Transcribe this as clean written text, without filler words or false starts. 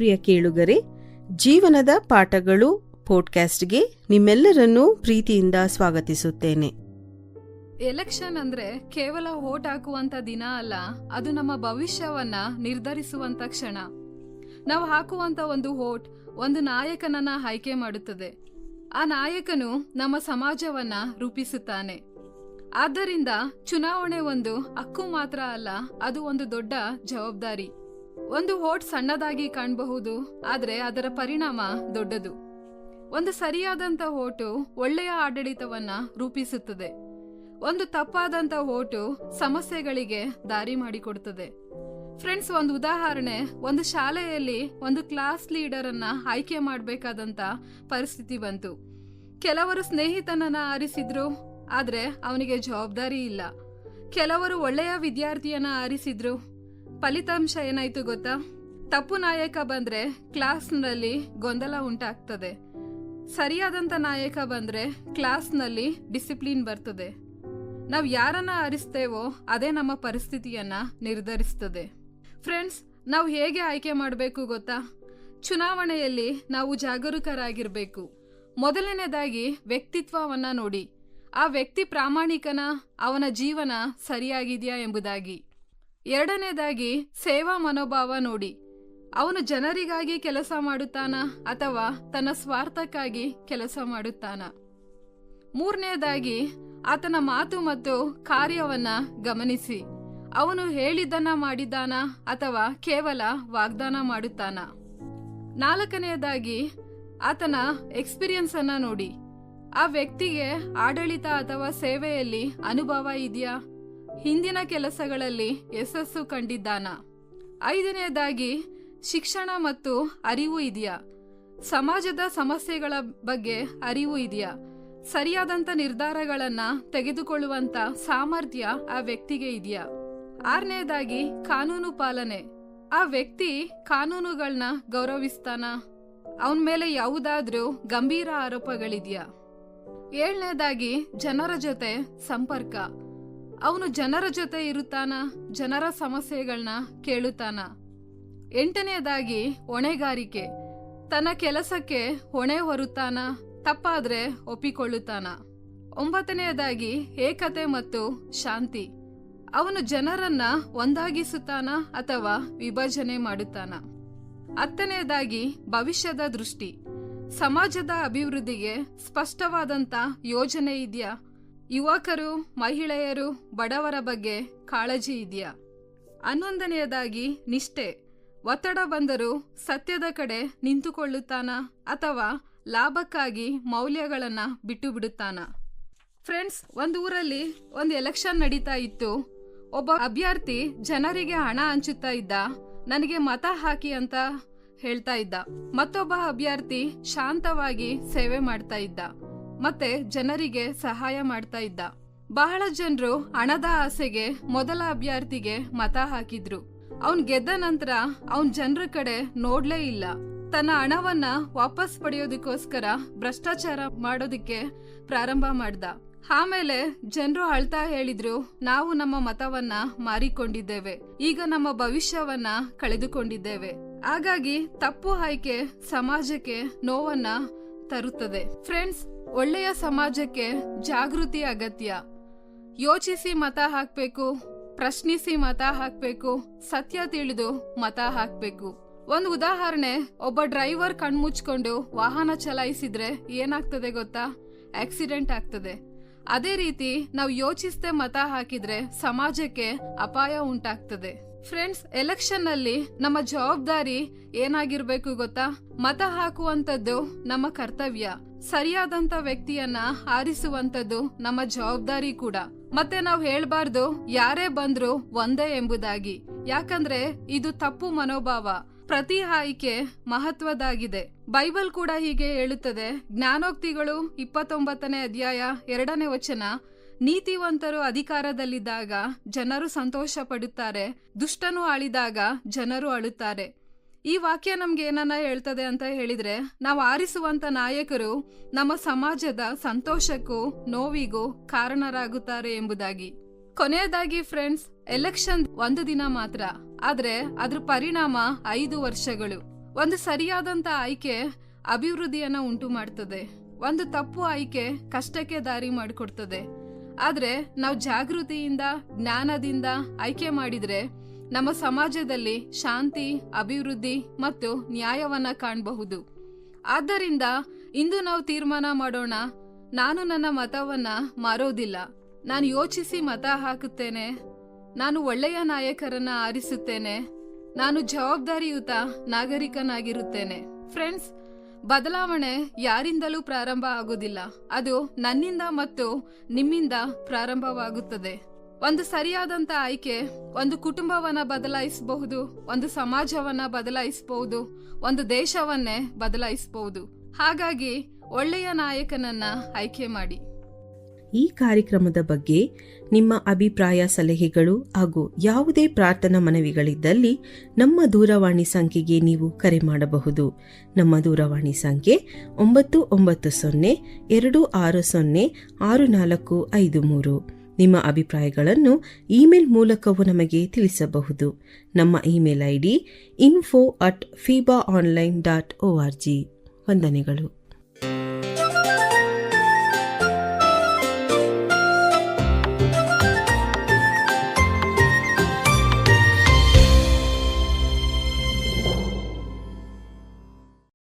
ಪ್ರಿಯ ಕೇಳುಗರೆ, ಜೀವನದ ಪಾಠಗಳು ಪಾಡ್ಕಾಸ್ಟ್ಗೆ ನಿಮ್ಮೆಲ್ಲರನ್ನೂ ಪ್ರೀತಿಯಿಂದ ಸ್ವಾಗತಿಸುತ್ತೇನೆ. ಎಲೆಕ್ಷನ್ ಅಂದ್ರೆ ಕೇವಲ ವೋಟ್ ಹಾಕುವಂತ ದಿನ ಅಲ್ಲ, ಅದು ನಮ್ಮ ಭವಿಷ್ಯವನ್ನ ನಿರ್ಧರಿಸುವಂತ ಕ್ಷಣ. ನಾವು ಹಾಕುವಂತ ಒಂದು ವೋಟ್ ಒಂದು ನಾಯಕನನ್ನ ಆಯ್ಕೆ ಮಾಡುತ್ತದೆ. ಆ ನಾಯಕನು ನಮ್ಮ ಸಮಾಜವನ್ನ ರೂಪಿಸುತ್ತಾನೆ. ಆದ್ದರಿಂದ ಚುನಾವಣೆ ಒಂದು ಹಕ್ಕು ಮಾತ್ರ ಅಲ್ಲ, ಅದು ಒಂದು ದೊಡ್ಡ ಜವಾಬ್ದಾರಿ. ಒಂದು ವೋಟ್ ಸಣ್ಣದಾಗಿ ಕಾಣಬಹುದು, ಆದ್ರೆ ಅದರ ಪರಿಣಾಮ ದೊಡ್ಡದು. ಒಂದು ಸರಿಯಾದಂತ ವೋಟು ಒಳ್ಳೆಯ ಆಡಳಿತವನ್ನ ರೂಪಿಸುತ್ತದೆ. ಒಂದು ತಪ್ಪಾದಂತ ವೋಟು ಸಮಸ್ಯೆಗಳಿಗೆ ದಾರಿ ಮಾಡಿಕೊಡುತ್ತದೆ. ಫ್ರೆಂಡ್ಸ್, ಒಂದು ಉದಾಹರಣೆ, ಒಂದು ಶಾಲೆಯಲ್ಲಿ ಒಂದು ಕ್ಲಾಸ್ ಲೀಡರ್ ಅನ್ನ ಆಯ್ಕೆ ಮಾಡಬೇಕಾದಂತ ಪರಿಸ್ಥಿತಿ ಬಂತು. ಕೆಲವರು ಸ್ನೇಹಿತನನ್ನ ಆರಿಸಿದ್ರು, ಆದ್ರೆ ಅವನಿಗೆ ಜವಾಬ್ದಾರಿ ಇಲ್ಲ. ಕೆಲವರು ಒಳ್ಳೆಯ ವಿದ್ಯಾರ್ಥಿಯನ್ನ ಆರಿಸಿದ್ರು. ಫಲಿತಾಂಶ ಏನಾಯ್ತು ಗೊತ್ತಾ? ತಪ್ಪು ನಾಯಕ ಬಂದ್ರೆ ಕ್ಲಾಸ್ನಲ್ಲಿ ಗೊಂದಲ ಉಂಟಾಗ್ತದೆ. ಸರಿಯಾದಂತ ನಾಯಕ ಬಂದ್ರೆ ಕ್ಲಾಸ್ನಲ್ಲಿ ಡಿಸಿಪ್ಲಿನ್ ಬರ್ತದೆ. ನಾವು ಯಾರನ್ನ ಆರಿಸ್ತೇವೋ ಅದೇ ನಮ್ಮ ಪರಿಸ್ಥಿತಿಯನ್ನ ನಿರ್ಧರಿಸ್ತದೆ. ಫ್ರೆಂಡ್ಸ್, ನಾವು ಹೇಗೆ ಆಯ್ಕೆ ಮಾಡಬೇಕು ಗೊತ್ತಾ? ಚುನಾವಣೆಯಲ್ಲಿ ನಾವು ಜಾಗರೂಕರಾಗಿರ್ಬೇಕು. ಮೊದಲನೇದಾಗಿ ವ್ಯಕ್ತಿತ್ವವನ್ನ ನೋಡಿ. ಆ ವ್ಯಕ್ತಿ ಪ್ರಾಮಾಣಿಕನ, ಅವನ ಜೀವನ ಸರಿಯಾಗಿದೆಯಾ ಎಂಬುದಾಗಿ. ಎರಡನೇದಾಗಿ ಸೇವಾ ಮನೋಭಾವ ನೋಡಿ. ಅವನು ಜನರಿಗಾಗಿ ಕೆಲಸ ಮಾಡುತ್ತಾನ ಅಥವಾ ತನ್ನ ಸ್ವಾರ್ಥಕ್ಕಾಗಿ ಕೆಲಸ ಮಾಡುತ್ತಾನ. ಮೂರನೇದಾಗಿ ಆತನ ಮಾತು ಮತ್ತು ಕಾರ್ಯವನ್ನ ಗಮನಿಸಿ. ಅವನು ಹೇಳಿದ್ದನ್ನ ಮಾಡಿದ್ದಾನ ಅಥವಾ ಕೇವಲ ವಾಗ್ದಾನ ಮಾಡುತ್ತಾನ. ನಾಲ್ಕನೆಯದಾಗಿ ಆತನ ಎಕ್ಸ್ಪೀರಿಯನ್ಸ್ ಅನ್ನ ನೋಡಿ. ಆ ವ್ಯಕ್ತಿಗೆ ಆಡಳಿತ ಅಥವಾ ಸೇವೆಯಲ್ಲಿ ಅನುಭವ ಇದೆಯಾ? ಹಿಂದಿನ ಕೆಲಸಗಳಲ್ಲಿ ಯಶಸ್ಸು ಕಂಡಿದ್ದಾನ? ಐದನೆಯದಾಗಿ ಶಿಕ್ಷಣ ಮತ್ತು ಅರಿವು ಇದೆಯಾ? ಸಮಾಜದ ಸಮಸ್ಯೆಗಳ ಬಗ್ಗೆ ಅರಿವು ಇದೆಯಾ? ಸರಿಯಾದಂತ ನಿರ್ಧಾರಗಳನ್ನ ತೆಗೆದುಕೊಳ್ಳುವಂತ ಸಾಮರ್ಥ್ಯ ಆ ವ್ಯಕ್ತಿಗೆ ಇದೆಯಾ? ಆರನೆಯದಾಗಿ ಕಾನೂನು ಪಾಲನೆ. ಆ ವ್ಯಕ್ತಿ ಕಾನೂನುಗಳನ್ನ ಗೌರವಿಸ್ತಾನ? ಅವನ ಮೇಲೆ ಯಾವುದಾದ್ರೂ ಗಂಭೀರ ಆರೋಪಗಳಿದೆಯಾ? ಏಳನೇದಾಗಿ ಜನರ ಜೊತೆ ಸಂಪರ್ಕ. ಅವನು ಜನರ ಜೊತೆ ಇರುತ್ತಾನ? ಜನರ ಸಮಸ್ಯೆಗಳನ್ನ ಕೇಳುತ್ತಾನ? ಎಂಟನೆಯದಾಗಿ ಹೊಣೆಗಾರಿಕೆ. ತನ್ನ ಕೆಲಸಕ್ಕೆ ಹೊಣೆ ಹೊರುತ್ತಾನ? ತಪ್ಪಾದ್ರೆ ಒಪ್ಪಿಕೊಳ್ಳುತ್ತಾನ? ಒಂಬತ್ತನೆಯದಾಗಿ ಏಕತೆ ಮತ್ತು ಶಾಂತಿ. ಅವನು ಜನರನ್ನ ಒಂದಾಗಿಸುತ್ತಾನ ಅಥವಾ ವಿಭಜನೆ ಮಾಡುತ್ತಾನ? ಹತ್ತನೆಯದಾಗಿ ಭವಿಷ್ಯದ ದೃಷ್ಟಿ. ಸಮಾಜದ ಅಭಿವೃದ್ಧಿಗೆ ಸ್ಪಷ್ಟವಾದಂತ ಯೋಜನೆ ಇದೆಯಾ? ಯುವಕರು, ಮಹಿಳೆಯರು, ಬಡವರ ಬಗ್ಗೆ ಕಾಳಜಿ ಇದೆಯಾ? 11ನೆಯದಾಗಿ ನಿಷ್ಠೆ. ಒತ್ತಡ ಬಂದರೂ ಸತ್ಯದ ಕಡೆ ನಿಂತುಕೊಳ್ಳುತ್ತಾನ ಅಥವಾ ಲಾಭಕ್ಕಾಗಿ ಮೌಲ್ಯಗಳನ್ನ ಬಿಟ್ಟು ಬಿಡುತ್ತಾನ? ಫ್ರೆಂಡ್ಸ್, ಒಂದು ಊರಲ್ಲಿ ಒಂದು ಎಲೆಕ್ಷನ್ ನಡೀತಾ ಇತ್ತು. ಒಬ್ಬ ಅಭ್ಯರ್ಥಿ ಜನರಿಗೆ ಹಣ ಹಂಚುತ್ತಾ ಇದ್ದ. ನನಗೆ ಮತ ಹಾಕಿ ಅಂತ ಹೇಳ್ತಾ ಇದ್ದ. ಮತ್ತೊಬ್ಬ ಅಭ್ಯರ್ಥಿ ಶಾಂತವಾಗಿ ಸೇವೆ ಮಾಡ್ತಾ ಇದ್ದ ಮತ್ತೆ ಜನರಿಗೆ ಸಹಾಯ ಮಾಡ್ತಾ ಇದ್ದ. ಬಹಳ ಜನರು ಹಣದ ಆಸೆಗೆ ಮೊದಲ ಅಭ್ಯರ್ಥಿಗೆ ಮತ ಹಾಕಿದ್ರು. ಅವನ್ ಗೆದ್ದ ನಂತರ ಅವನ್ ಜನರ ಕಡೆ ನೋಡ್ಲೇ ಇಲ್ಲ. ತನ್ನ ಹಣವನ್ನ ವಾಪಸ್ ಪಡೆಯೋದಕ್ಕೋಸ್ಕರ ಭ್ರಷ್ಟಾಚಾರ ಮಾಡೋದಕ್ಕೆ ಪ್ರಾರಂಭ ಮಾಡ್ದ. ಆಮೇಲೆ ಜನರು ಅಳ್ತಾ ಹೇಳಿದ್ರು, ನಾವು ನಮ್ಮ ಮತವನ್ನ ಮಾರಿಕೊಂಡಿದ್ದೇವೆ, ಈಗ ನಮ್ಮ ಭವಿಷ್ಯವನ್ನ ಕಳೆದುಕೊಂಡಿದ್ದೇವೆ. ಹಾಗಾಗಿ ತಪ್ಪು ಆಯ್ಕೆ ಸಮಾಜಕ್ಕೆ ನೋವನ್ನ ತರುತ್ತದೆ. ಫ್ರೆಂಡ್ಸ್, ಒಳ್ಳೆಯ ಸಮಾಜಕ್ಕೆ ಜಾಗೃತಿ ಅಗತ್ಯ. ಯೋಚಿಸಿ ಮತ ಹಾಕ್ಬೇಕು, ಪ್ರಶ್ನಿಸಿ ಮತ ಹಾಕ್ಬೇಕು, ಸತ್ಯ ತಿಳಿದು ಮತ ಹಾಕ್ಬೇಕು. ಒಂದು ಉದಾಹರಣೆ, ಒಬ್ಬ ಡ್ರೈವರ್ ಕಣ್ಮುಚ್ಕೊಂಡು ವಾಹನ ಚಲಾಯಿಸಿದ್ರೆ ಏನಾಗ್ತದೆ ಗೊತ್ತಾ? ಆಕ್ಸಿಡೆಂಟ್ ಆಗ್ತದೆ. ಅದೇ ರೀತಿ ನಾವು ಯೋಚಿಸದೆ ಮತ ಹಾಕಿದ್ರೆ ಸಮಾಜಕ್ಕೆ ಅಪಾಯ ಉಂಟಾಗ್ತದೆ. ಫ್ರೆಂಡ್ಸ್, ಎಲೆಕ್ಷನ್ ನಲ್ಲಿ ನಮ್ಮ ಜವಾಬ್ದಾರಿ ಏನಾಗಿರ್ಬೇಕು ಗೊತ್ತಾ? ಮತ ಹಾಕುವಂತದ್ದು ನಮ್ಮ ಕರ್ತವ್ಯ. ಸರಿಯಾದಂತ ವ್ಯಕ್ತಿಯನ್ನ ಆರಿಸುವಂತದ್ದು ನಮ್ಮ ಜವಾಬ್ದಾರಿ ಕೂಡ. ಮತ್ತೆ ನಾವು ಹೇಳ್ಬಾರ್ದು ಯಾರೇ ಬಂದ್ರು ಒಂದೇ ಎಂಬುದಾಗಿ. ಯಾಕಂದ್ರೆ ಇದು ತಪ್ಪು ಮನೋಭಾವ. ಪ್ರತಿ ಆಯ್ಕೆ ಮಹತ್ವದಾಗಿದೆ. ಬೈಬಲ್ ಕೂಡ ಹೀಗೆ ಹೇಳುತ್ತದೆ. ಜ್ಞಾನೋಕ್ತಿಗಳು 29ನೇ ಅಧ್ಯಾಯ 2ನೇ ವಚನ, ನೀತಿವಂತರು ಅಧಿಕಾರದಲ್ಲಿದ್ದಾಗ ಜನರು ಸಂತೋಷ ಪಡುತ್ತಾರೆ, ದುಷ್ಟನು ಆಳಿದಾಗ ಜನರು ಅಳುತ್ತಾರೆ. ಈ ವಾಕ್ಯ ನಮ್ಗೆ ಏನನ್ನ ಹೇಳ್ತದೆ ಅಂತ ಹೇಳಿದ್ರೆ, ನಾವು ಆರಿಸುವಂತ ನಾಯಕರು ನಮ್ಮ ಸಮಾಜದ ಸಂತೋಷಕ್ಕೂ ನೋವಿಗೂ ಕಾರಣರಾಗುತ್ತಾರೆ ಎಂಬುದಾಗಿ. ಕೊನೆಯದಾಗಿ ಫ್ರೆಂಡ್ಸ್, ಎಲೆಕ್ಷನ್ ಒಂದು ದಿನ ಮಾತ್ರ, ಆದ್ರೆ ಅದ್ರ ಪರಿಣಾಮ 5 ವರ್ಷಗಳು. ಒಂದು ಸರಿಯಾದಂಥ ಆಯ್ಕೆ ಅಭಿವೃದ್ಧಿಯನ್ನು ಉಂಟು ಮಾಡ್ತದೆ. ಒಂದು ತಪ್ಪು ಆಯ್ಕೆ ಕಷ್ಟಕ್ಕೆ ದಾರಿ ಮಾಡಿಕೊಡ್ತದೆ. ಆದರೆ ನಾವು ಜಾಗೃತಿಯಿಂದ, ಜ್ಞಾನದಿಂದ ಆಯ್ಕೆ ಮಾಡಿದ್ರೆ ನಮ್ಮ ಸಮಾಜದಲ್ಲಿ ಶಾಂತಿ, ಅಭಿವೃದ್ಧಿ ಮತ್ತು ನ್ಯಾಯವನ್ನ ಕಾಣಬಹುದು. ಆದ್ದರಿಂದ ಇಂದು ನಾವು ತೀರ್ಮಾನ ಮಾಡೋಣ, ನಾನು ನನ್ನ ಮತವನ್ನ ಮಾರೋದಿಲ್ಲ. ನಾನು ಯೋಚಿಸಿ ಮತ ಹಾಕುತ್ತೇನೆ. ನಾನು ಒಳ್ಳೆಯ ನಾಯಕರನ್ನ ಆರಿಸುತ್ತೇನೆ. ನಾನು ಜವಾಬ್ದಾರಿಯುತ ನಾಗರಿಕನಾಗಿರುತ್ತೇನೆ. ಫ್ರೆಂಡ್ಸ್, ಬದಲಾವಣೆ ಯಾರಿಂದಲೂ ಪ್ರಾರಂಭ ಆಗೋದಿಲ್ಲ. ಅದು ನನ್ನಿಂದ ಮತ್ತು ನಿಮ್ಮಿಂದ ಪ್ರಾರಂಭವಾಗುತ್ತದೆ. ಒಂದು ಸರಿಯಾದಂತ ಆಯ್ಕೆ ಒಂದು ಕುಟುಂಬವನ್ನ ಬದಲಾಯಿಸಬಹುದು, ಒಂದು ಸಮಾಜವನ್ನ ಬದಲಾಯಿಸಬಹುದು, ಒಂದು ದೇಶವನ್ನೇ ಬದಲಾಯಿಸಬಹುದು. ಹಾಗಾಗಿ ಒಳ್ಳೆಯ ನಾಯಕನನ್ನ ಆಯ್ಕೆ ಮಾಡಿ. ಈ ಕಾರ್ಯಕ್ರಮದ ಬಗ್ಗೆ ನಿಮ್ಮ ಅಭಿಪ್ರಾಯ, ಸಲಹೆಗಳು ಹಾಗೂ ಯಾವುದೇ ಪ್ರಾರ್ಥನಾ ಮನವಿಗಳಿದ್ದಲ್ಲಿ ನಮ್ಮ ದೂರವಾಣಿ ಸಂಖ್ಯೆಗೆ ನೀವು ಕರೆ ಮಾಡಬಹುದು. ನಮ್ಮ ದೂರವಾಣಿ ಸಂಖ್ಯೆ 996026065453. ನಿಮ್ಮ ಅಭಿಪ್ರಾಯಗಳನ್ನು ಇಮೇಲ್ ಮೂಲಕವೂ ನಮಗೆ ತಿಳಿಸಬಹುದು. ನಮ್ಮ ಇಮೇಲ್ ID info@fibaonline.org. ವಂದನೆಗಳು.